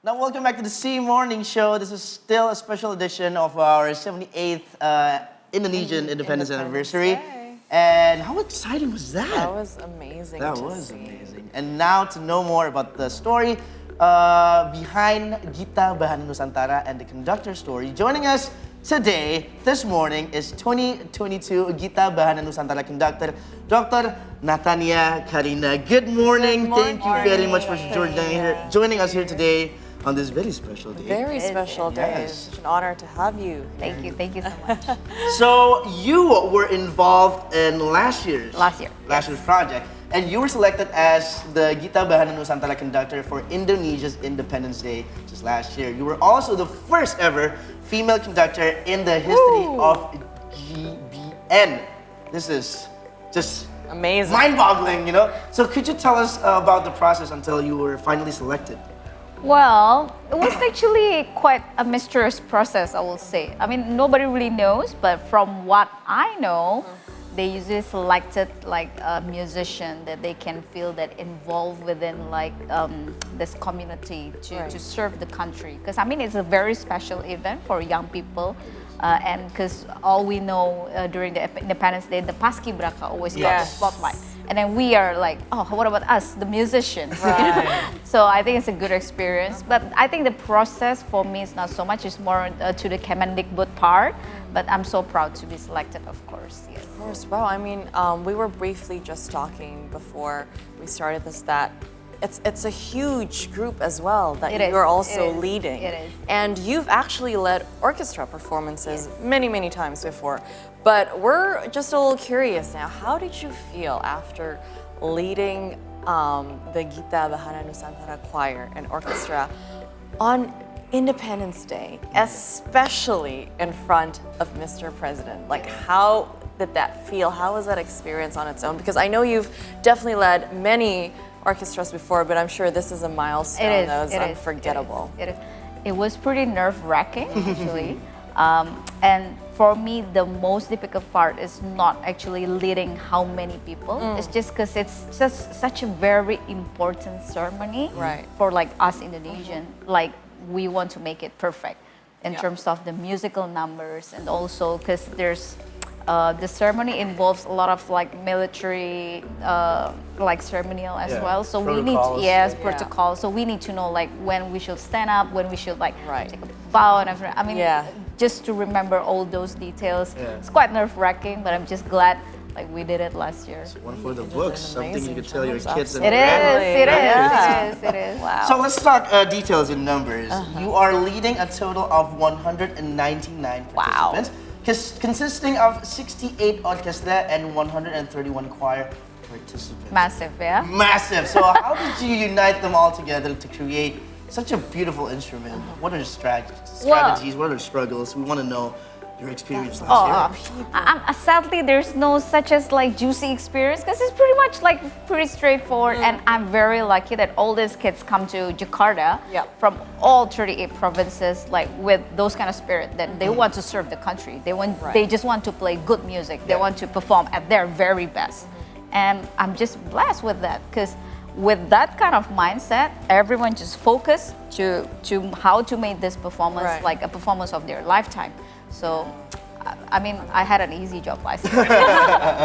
Now, welcome back to the C Morning Show. This is still a special edition of our 78th Indonesian Independence Anniversary. Day. And how exciting was that? That was amazing. That to was see. amazing. And now to know more about the story behind Gita Bahana Nusantara and the conductor story, joining us today, this morning, is 2022 Gita Bahana Nusantara conductor, Dr. Nathania Karina. Good morning. Good morning. Thank you very much for joining us here today on this very special day. Very special day. Yes. It's such an honor to have you. Thank you so much. So you were involved in last year's project, and you were selected as the Gita Bahana Nusantara conductor for Indonesia's Independence Day just last year. You were also the first ever female conductor in the history of GBN. This is just Amazing. mind-boggling, you know? So could you tell us about the process until you were finally selected? Well, it was actually quite a mysterious process, I will say. I mean, nobody really knows, but from what I know, they usually selected like a musician that they can feel that involved within like this community to serve the country. Because I mean, it's a very special event for young people. And because all we know during the Independence Day, the Paskibraka always got the spotlight. And then we are like, oh, what about us, the musicians? Right. So I think it's a good experience. But I think the process for me is not so much, it's more to the Kemendikbud part. But I'm so proud to be selected, of course. Yes. Of course. Wow. I mean, we were briefly just talking before we started this that it's a huge group as well that you're also leading. It is. And you've actually led orchestra performances many times before. But we're just a little curious now. How did you feel after leading the Gita Bahana Nusantara Choir and Orchestra on Independence Day, especially in front of Mr. President? Like, how did that feel? How was that experience on its own? Because I know you've definitely led many orchestras before, but I'm sure this is a milestone that was unforgettable. It is. It was pretty nerve-wracking, actually. And for me, the most difficult part is not actually leading how many people. It's just because it's just such a very important ceremony for like us Indonesian. Like, we want to make it perfect in terms of the musical numbers, and also because there's the ceremony involves a lot of like military like ceremonial as well. So protocols. we need protocol. So we need to know like when we should stand up, when we should like take a bow and everything. I mean, just to remember all those details. It's quite nerve-wracking, but I'm just glad like we did it last year. One for the books, something you could tell your kids. It is. Wow. So let's talk details in numbers. You are leading a total of 199 participants, consisting of 68 orchestra and 131 choir participants. Massive, yeah? Massive. So how did you unite them all together to create such a beautiful instrument? What are the strategies? What are the struggles? We want to know your experience last year. Sadly, there's no such as like juicy experience because it's pretty much like pretty straightforward. And I'm very lucky that all these kids come to Jakarta from all 38 provinces, like with those kind of spirit that they want to serve the country. They just want to play good music. They want to perform at their very best. And I'm just blessed with that because with that kind of mindset, everyone just focused to how to make this performance like a performance of their lifetime. So, I mean, I had an easy job last year.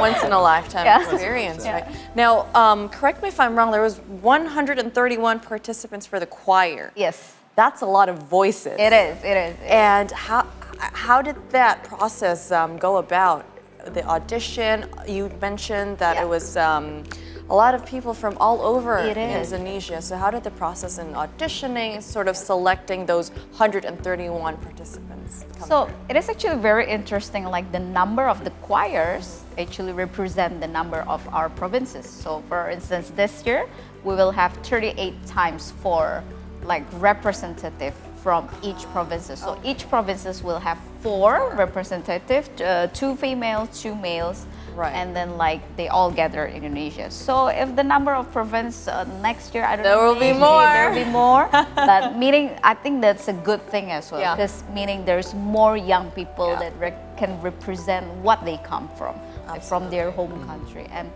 Once in a lifetime experience, right? Now, correct me if I'm wrong, there was 131 participants for the choir. Yes. That's a lot of voices. It is. And how did that process go about? The audition, you mentioned that it was a lot of people from all over Indonesia. So how did the process in auditioning, sort of selecting those 131 participants come So through? it is actually very interesting, like the number of the choirs actually represent the number of our provinces. So for instance, this year, we will have 38 times 4 like representative from each province. So each provinces will have 4 representatives, 2 females, 2 males, and then like they all gather in Indonesia. So if the number of province next year, I don't know, there will be more. There will be more. But meaning, I think that's a good thing as well. Because meaning there's more young people that can represent what they come from, like from their home country. And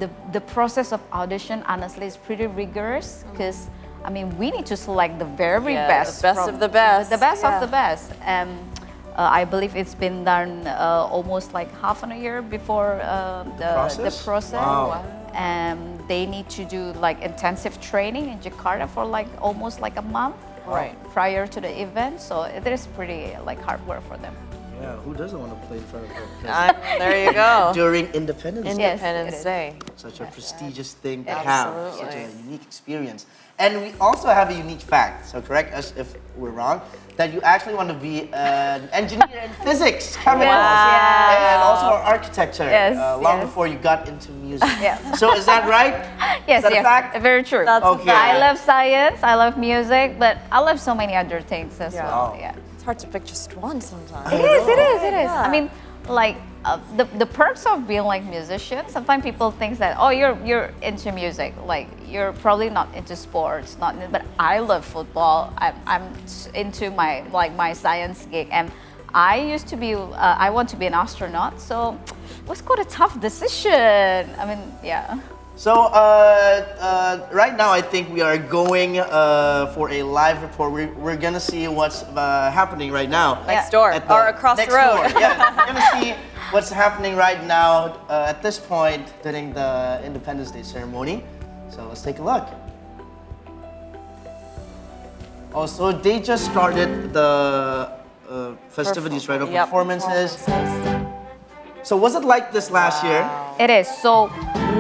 the process of audition honestly is pretty rigorous because I mean, we need to select the very best. The best of the best. The best of the best. And I believe it's been done almost like half a year before the process. Wow. And they need to do like intensive training in Jakarta for like almost like a month prior to the event. So it is pretty like hard work for them. Yeah, who doesn't want to play in front of the president? There you go. During Independence Day. Independence Day. Such a prestigious thing to Absolutely. have, such a unique experience. And we also have a unique fact, so correct us if we're wrong, that you actually want to be an engineer in physics, chemicals, and also architecture, long before you got into music. So is that right? Yes, is that a fact? Very true. That's okay. I love science, I love music, but I love so many other things as well. Yeah. It's hard to pick just one sometimes. It is. I mean, like the perks of being like musician. Sometimes people think that you're into music, like you're probably not into sports, but I love football. I'm into my science gig, and I used to be I want to be an astronaut. So it was quite a tough decision. I mean, yeah. So right now I think we are going for a live report. We're gonna see what's happening right now. Next door, or across the road. Yeah, we're gonna see what's happening right now at this point during the Independence Day ceremony. So let's take a look. Oh, so they just started the festivities, right? Of performances. So was it like this last year? It is. So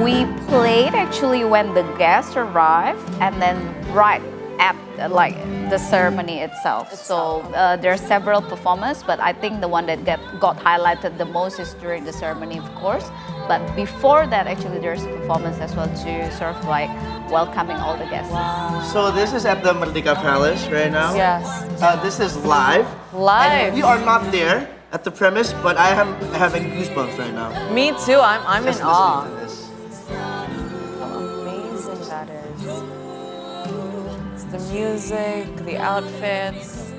we played actually when the guests arrived, and then right at like the ceremony itself. So there are several performances, but I think the one that got highlighted the most is during the ceremony, of course. But before that, actually, there's a performance as well to sort of like welcoming all the guests. So this is at the Merdeka Palace right now. Yes. This is live. Live. And we are not there at the premise, but I am having goosebumps right now. Me too. I'm Just in awe. listening to this. How amazing that is. It's the music, the outfits,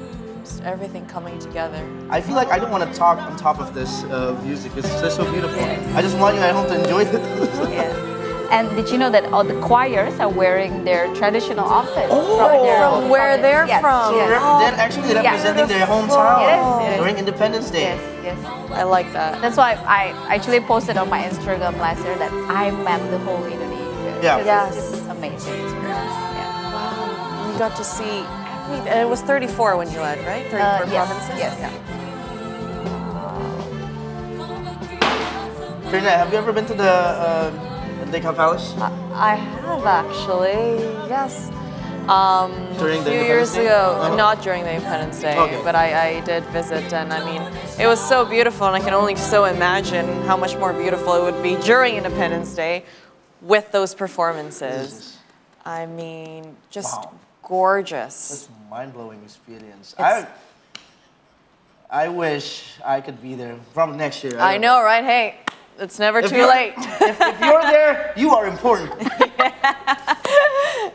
just everything coming together. I feel like I don't want to talk on top of this music. It's just so beautiful. I just want you at home to enjoy it. And did you know that all the choirs are wearing their traditional outfits From where they're from. So they're actually representing their hometown It is. during Independence Day. Yes. I like that. That's why I actually posted on my Instagram last year that I met the whole Indonesia. Yeah. Yes. It's just amazing experience. Yeah. Wow. You got to see everything. And it was 34 when you led, right? 34 provinces? Yes. Karina, have you ever been to the Merdeka Palace? I have actually, yes. During a the few Independence years Day? ago, not during the Independence Day, Okay. but I did visit, and I mean, it was so beautiful, and I can only so imagine how much more beautiful it would be during Independence Day with those performances. I mean, just gorgeous. It's a mind-blowing experience. I wish I could be there. Probably next year. I know, right? Hey, it's never too late. if you're there, you are important.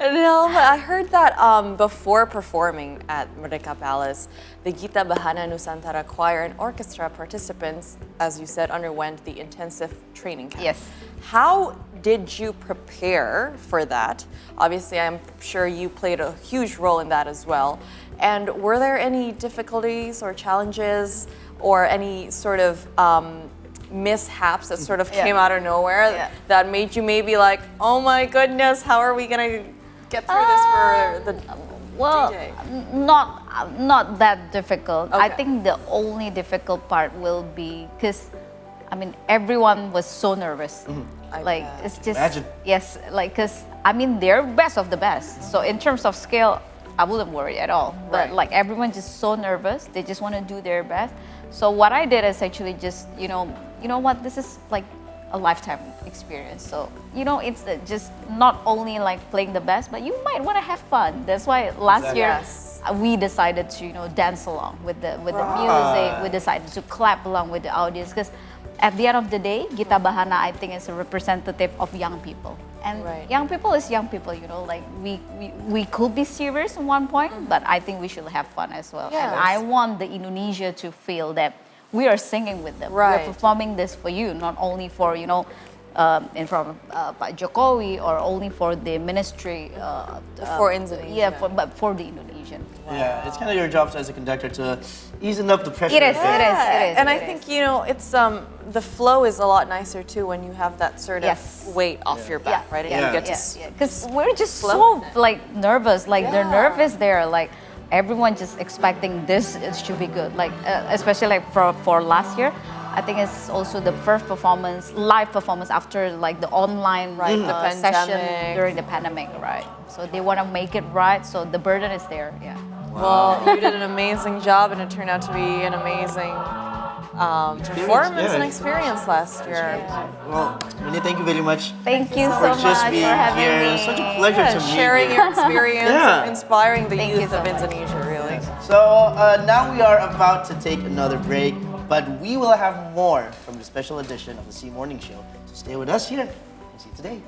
No, but I heard that before performing at Merdeka Palace, the Gita Bahana Nusantara Choir and Orchestra participants, as you said, underwent the intensive training camp. Yes. How did you prepare for that? Obviously, I'm sure you played a huge role in that as well. And were there any difficulties or challenges or any sort of mishaps that sort of came out of nowhere that made you maybe like, oh my goodness, how are we gonna get through this for the DJ? Not that difficult. I Okay. think the only difficult part will be because, I mean, everyone was so nervous. Like bet. it's just Imagine. yes, like because I mean they're best of the best. So in terms of scale, I wouldn't worry at all. But Right. like everyone's just so nervous. They just want to do their best. So what I did is actually just you know what, this is like a lifetime experience. So it's just not only like playing the best, but you might want to have fun. That's why last year we decided to dance along with the music. We decided to clap along with the audience because at the end of the day, Gita Bahana I think is a representative of young people. And young people is young people, like we could be serious at one point, but I think we should have fun as well. Yes. And I want the Indonesia to feel that we are singing with them. Right. We're performing this for you, not only for in front of Pak Jokowi, or only for the ministry. For Indonesia. Yeah, but for the Indonesian. Yeah, it's kind of your job as a conductor to ease up the pressure. It is. And I think, you know, it's the flow is a lot nicer too when you have that sort of weight off your back, right? And you get to because we're just so like nervous, like they're nervous there, like everyone just expecting this it should be good, like especially like for last year. I think it's also the first live performance after like the online session during the pandemic, right? So they want to make it right, so the burden is there, yeah. Well, you did an amazing job, and it turned out to be an amazing performance and experience last year. Well, Nathania, thank you very much. Thank you so much just being for having here. me. It's such a pleasure to meet sharing you. your experience and inspiring the Thank you youth so of much. Indonesia, really. So now we are about to take another break, but we will have more from the special edition of the C Morning Show. So stay with us here and see you today.